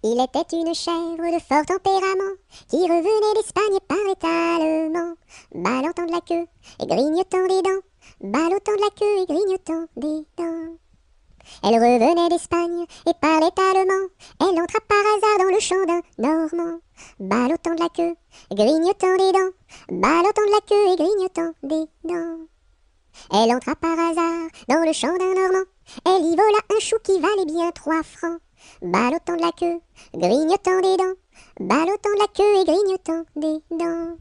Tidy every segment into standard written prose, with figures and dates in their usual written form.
Il était une chèvre de fort tempérament qui revenait d'Espagne par étalement, ballottant de la queue et grignotant des dents, ballottant de la queue et grignotant des dents. Elle revenait d'Espagne et parlait allemand. Elle entra par hasard dans le champ d'un Normand, ballottant de la queue, grignotant des dents, ballottant de la queue et grignotant des dents. Elle entra par hasard dans le champ d'un Normand. Elle y vola un chou qui valait bien 3 francs, ballottant de la queue, grignotant des dents, ballottant de la queue et grignotant des dents.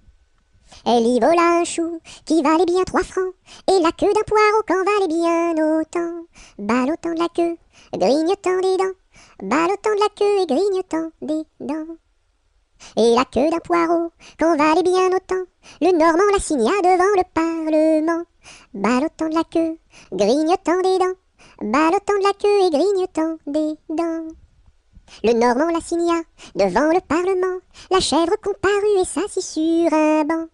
Elle y vola un chou qui valait bien 3 francs, et la queue d'un poireau qu'en valait bien autant, ballottant de la queue, grignotant des dents, ballottant de la queue et grignotant des dents. Et la queue d'un poireau qu'en valait bien autant, le Normand la signa devant le Parlement, ballottant de la queue, grignotant des dents, ballottant de la queue et grignotant des dents. Le Normand la signa devant le Parlement, la chèvre comparut et s'assit sur un banc,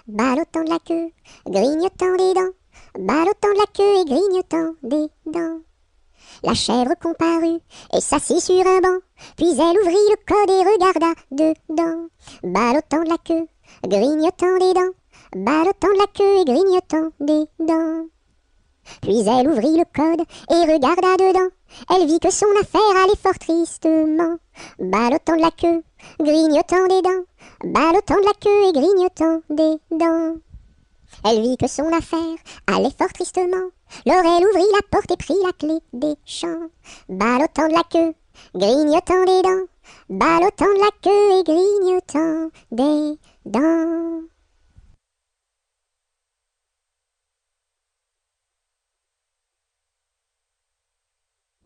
ballottant de la queue, grignotant des dents, ballottant de la queue et grignotant des dents. La chèvre comparut et s'assit sur un banc, puis elle ouvrit le code et regarda dedans, ballottant de la queue, grignotant des dents, ballottant de la queue et grignotant des dents. Puis elle ouvrit le code et regarda dedans. Elle vit que son affaire allait fort tristement, ballottant de la queue, grignotant des dents, ballottant de la queue et grignotant des dents. Elle vit que son affaire allait fort tristement. Alors elle ouvrit la porte et prit la clé des champs, ballottant de la queue, grignotant des dents, ballottant de la queue et grignotant des dents.